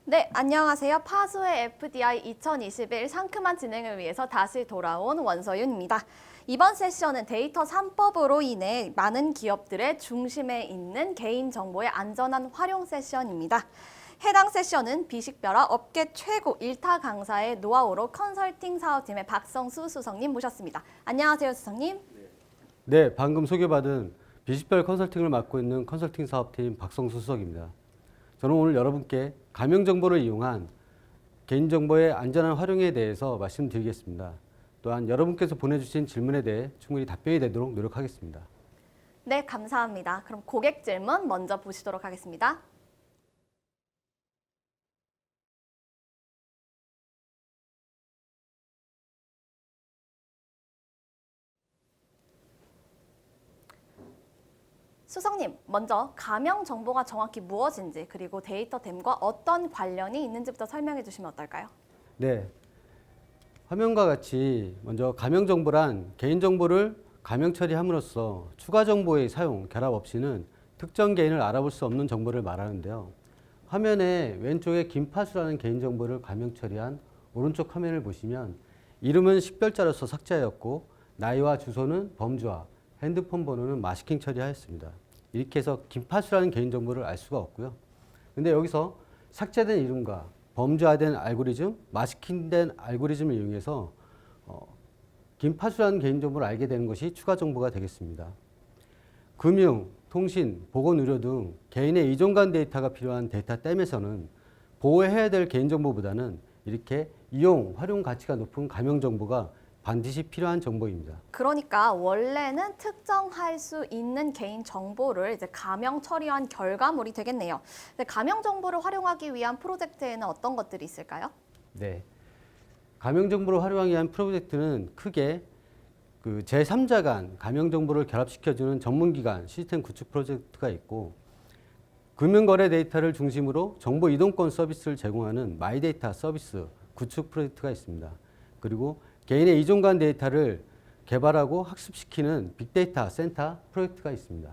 네, 안녕하세요. 파수의 FDI 2021 상큼한 진행을 위해서 다시 돌아온 원서윤입니다. 이번 세션은 데이터 3법으로 인해 많은 기업들의 중심에 있는 개인정보의 안전한 활용 세션입니다. 해당 세션은 비식별화 업계 최고 1타 강사의 노하우로 컨설팅 사업팀의 박성수 수석님 모셨습니다. 안녕하세요, 수석님. 네, 방금 소개받은 비식별 컨설팅을 맡고 있는 컨설팅 사업팀 박성수 수석입니다. 저는 오늘 여러분께 가명 정보를 이용한 개인정보의 안전한 활용에 대해서 말씀드리겠습니다. 또한 여러분께서 보내주신 질문에 대해 충분히 답변이 되도록 노력하겠습니다. 네, 감사합니다. 그럼 고객 질문 먼저 보시도록 하겠습니다. 수석님, 먼저 가명 정보가 정확히 무엇인지 그리고 데이터댐과 어떤 관련이 있는지부터 설명해 주시면 어떨까요? 네, 화면과 같이 먼저 가명 정보란 개인 정보를 가명 처리함으로써 추가 정보의 사용, 결합 없이는 특정 개인을 알아볼 수 없는 정보를 말하는데요. 화면의 왼쪽에 김파수라는 개인 정보를 가명 처리한 오른쪽 화면을 보시면 이름은 식별자로서 삭제하였고 나이와 주소는 범주와 핸드폰 번호는 마스킹 처리하였습니다. 이렇게 해서 김파수라는 개인정보를 알 수가 없고요. 근데 여기서 삭제된 이름과 범주화된 알고리즘, 마스킹된 알고리즘을 이용해서 김파수라는 개인정보를 알게 되는 것이 추가 정보가 되겠습니다. 금융, 통신, 보건의료 등 개인의 이종간 데이터가 필요한 데이터댐에서는 보호해야 될 개인정보보다는 이렇게 이용, 활용 가치가 높은 가명 정보가 반드시 필요한 정보입니다. 그러니까 원래는 특정할 수 있는 개인 정보를 이제 가명 처리한 결과물이 되겠네요. 근데 가명 정보를 활용하기 위한 프로젝트에는 어떤 것들이 있을까요? 네. 가명 정보를 활용하기 위한 프로젝트는 크게 제3자 간 가명 정보를 결합시켜주는 전문기관 시스템 구축 프로젝트가 있고, 금융거래 데이터를 중심으로 정보 이동권 서비스를 제공하는 마이데이터 서비스 구축 프로젝트가 있습니다. 그리고 개인의 이종간 데이터를 개발하고 학습시키는 빅데이터 센터 프로젝트가 있습니다.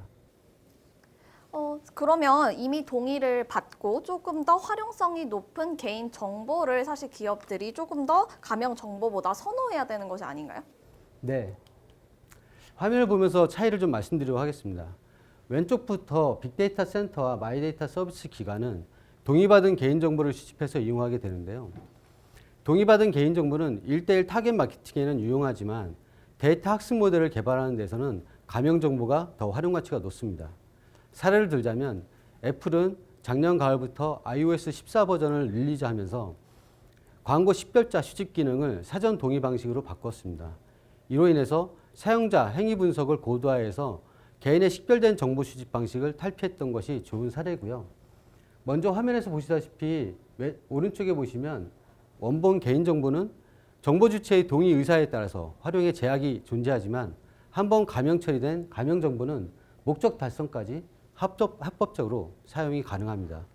그러면 이미 동의를 받고 조금 더 활용성이 높은 개인 정보를 사실 기업들이 조금 더 가명 정보보다 선호해야 되는 것이 아닌가요? 네. 화면을 보면서 차이를 좀 말씀드리도록 하겠습니다. 왼쪽부터 빅데이터 센터와 마이데이터 서비스 기관은 동의받은 개인정보를 수집해서 이용하게 되는데요. 동의받은 개인정보는 1:1 타겟 마케팅에는 유용하지만 데이터 학습 모델을 개발하는 데서는 가명 정보가 더 활용 가치가 높습니다. 사례를 들자면 애플은 작년 가을부터 iOS 14 버전을 릴리즈하면서 광고 식별자 수집 기능을 사전 동의 방식으로 바꿨습니다. 이로 인해서 사용자 행위 분석을 고도화해서 개인의 식별된 정보 수집 방식을 탈피했던 것이 좋은 사례고요. 먼저 화면에서 보시다시피 오른쪽에 보시면 원본 개인정보는 정보 주체의 동의 의사에 따라서 활용에 제약이 존재하지만 한번 가명 처리된 가명 정보는 목적 달성까지 합법적으로 사용이 가능합니다.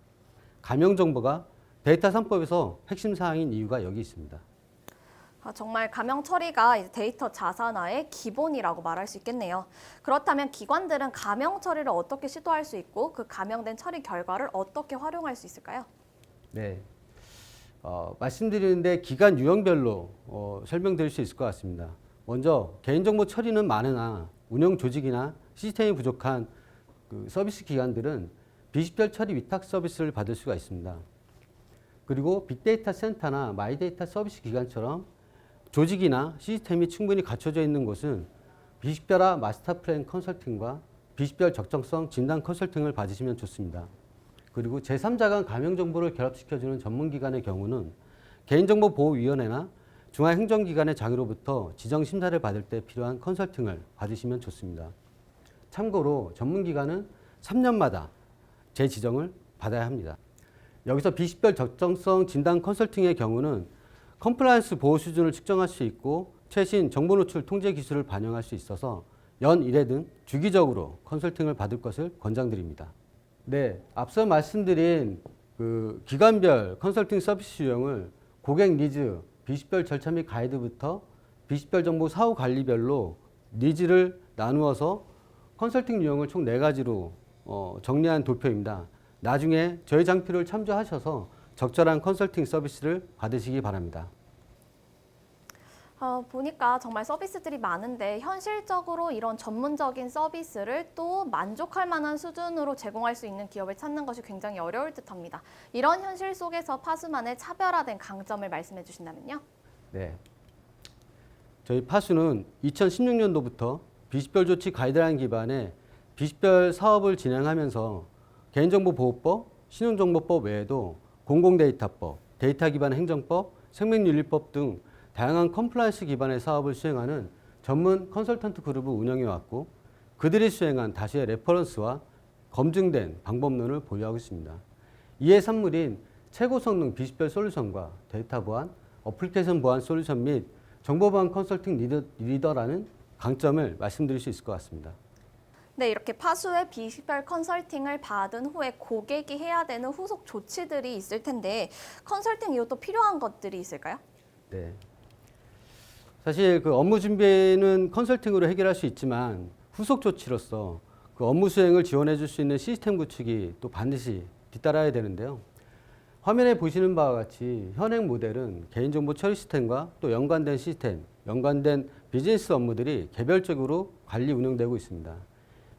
가명 정보가 데이터 3법에서 핵심 사항인 이유가 여기 있습니다. 정말 가명 처리가 이제 데이터 자산화의 기본이라고 말할 수 있겠네요. 그렇다면 기관들은 가명 처리를 어떻게 시도할 수 있고 그 가명된 처리 결과를 어떻게 활용할 수 있을까요? 네. 말씀드리는데 기간 유형별로 설명드릴 수 있을 것 같습니다. 먼저 개인정보 처리는 많으나 운영 조직이나 시스템이 부족한 서비스 기관들은 비식별 처리 위탁 서비스를 받을 수가 있습니다. 그리고 빅데이터 센터나 마이데이터 서비스 기관처럼 조직이나 시스템이 충분히 갖춰져 있는 곳은 비식별화 마스터 플랜 컨설팅과 비식별 적정성 진단 컨설팅을 받으시면 좋습니다. 그리고 제3자 간 가명 정보를 결합시켜주는 전문기관의 경우는 개인정보보호위원회나 중앙행정기관의 장으로부터 지정 심사를 받을 때 필요한 컨설팅을 받으시면 좋습니다. 참고로 전문기관은 3년마다 재지정을 받아야 합니다. 여기서 비식별 적정성 진단 컨설팅의 경우는 컴플라이언스 보호 수준을 측정할 수 있고 최신 정보 노출 통제 기술을 반영할 수 있어서 연 1회 등 주기적으로 컨설팅을 받을 것을 권장드립니다. 네, 앞서 말씀드린 기관별 컨설팅 서비스 유형을 고객 니즈, 비식별 절차 및 가이드부터 비식별 정보 사후 관리별로 니즈를 나누어서 컨설팅 유형을 총 4가지로 정리한 도표입니다. 나중에 저희 장표를 참조하셔서 적절한 컨설팅 서비스를 받으시기 바랍니다. 보니까 정말 서비스들이 많은데 현실적으로 이런 전문적인 서비스를 또 만족할 만한 수준으로 제공할 수 있는 기업을 찾는 것이 굉장히 어려울 듯합니다. 이런 현실 속에서 파수만의 차별화된 강점을 말씀해 주신다면요? 네. 저희 파수는 2016년도부터 비식별 조치 가이드라인 기반의 비식별 사업을 진행하면서 개인정보보호법, 신용정보법 외에도 공공데이터법, 데이터 기반 행정법, 생명윤리법 등 다양한 컴플라이언스 기반의 사업을 수행하는 전문 컨설턴트 그룹을 운영해왔고 그들이 수행한 다수의 레퍼런스와 검증된 방법론을 보유하고 있습니다. 이에 산물인 최고 성능 비식별 솔루션과 데이터 보안, 어플리케이션 보안 솔루션 및 정보 보안 컨설팅 리더라는 강점을 말씀드릴 수 있을 것 같습니다. 네, 이렇게 파수의 비식별 컨설팅을 받은 후에 고객이 해야 되는 후속 조치들이 있을 텐데 컨설팅 이후 또 필요한 것들이 있을까요? 네. 사실 그 업무 준비는 컨설팅으로 해결할 수 있지만 후속 조치로서 그 업무 수행을 지원해 줄 수 있는 시스템 구축이 또 반드시 뒤따라야 되는데요. 화면에 보시는 바와 같이 현행 모델은 개인정보 처리 시스템과 또 연관된 시스템, 연관된 비즈니스 업무들이 개별적으로 관리 운영되고 있습니다.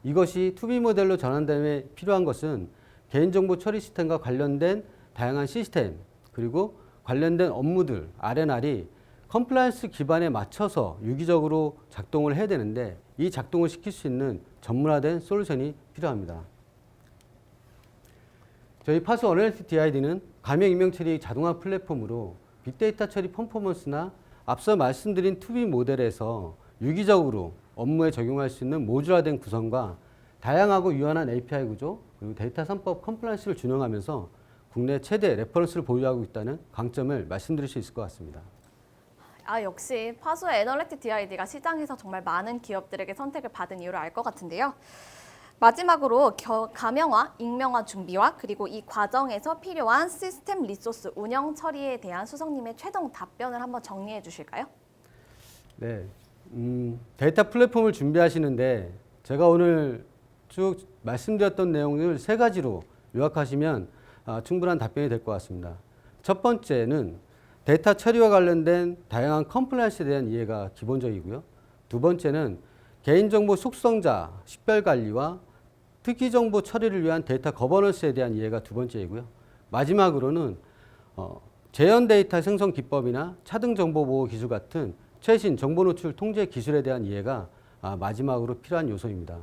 이것이 투비 모델로 전환됨에 필요한 것은 개인정보 처리 시스템과 관련된 다양한 시스템 그리고 관련된 업무들 R&R이 컴플라이언스 기반에 맞춰서 유기적으로 작동을 해야 되는데 이 작동을 시킬 수 있는 전문화된 솔루션이 필요합니다. 저희 파수 어널리틱 DID는 가명 임명 처리 자동화 플랫폼으로 빅데이터 처리 퍼포먼스나 앞서 말씀드린 투비 모델에서 유기적으로 업무에 적용할 수 있는 모듈화된 구성과 다양하고 유연한 API 구조 그리고 데이터 3법 컴플라이언스를 준용하면서 국내 최대 레퍼런스를 보유하고 있다는 강점을 말씀드릴 수 있을 것 같습니다. 역시 파수의 애널리틱 DID가 시장에서 정말 많은 기업들에게 선택을 받은 이유를 알 것 같은데요. 마지막으로 가명화, 익명화 준비와 그리고 이 과정에서 필요한 시스템 리소스 운영 처리에 대한 수석님의 최종 답변을 한번 정리해 주실까요? 네, 데이터 플랫폼을 준비하시는데 제가 오늘 쭉 말씀드렸던 내용을 세 가지로 요약하시면 충분한 답변이 될 것 같습니다. 첫 번째는 데이터 처리와 관련된 다양한 컴플라이언스에 대한 이해가 기본적이고요. 두 번째는 개인정보 속성자 식별관리와 특이정보 처리를 위한 데이터 거버넌스에 대한 이해가 두 번째이고요. 마지막으로는 재현 데이터 생성 기법이나 차등 정보 보호 기술 같은 최신 정보 노출 통제 기술에 대한 이해가 마지막으로 필요한 요소입니다.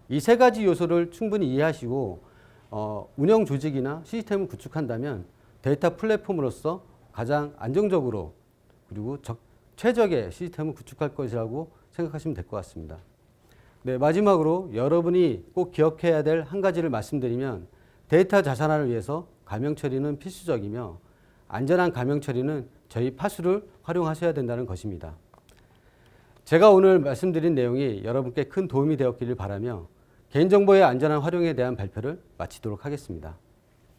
이 세 가지 요소를 충분히 이해하시고 운영 조직이나 시스템을 구축한다면 데이터 플랫폼으로서 가장 안정적으로 그리고 최적의 시스템을 구축할 것이라고 생각하시면 될 것 같습니다. 네, 마지막으로 여러분이 꼭 기억해야 될 한 가지를 말씀드리면 데이터 자산화를 위해서 가명 처리는 필수적이며 안전한 가명 처리는 저희 파수를 활용하셔야 된다는 것입니다. 제가 오늘 말씀드린 내용이 여러분께 큰 도움이 되었기를 바라며 개인정보의 안전한 활용에 대한 발표를 마치도록 하겠습니다.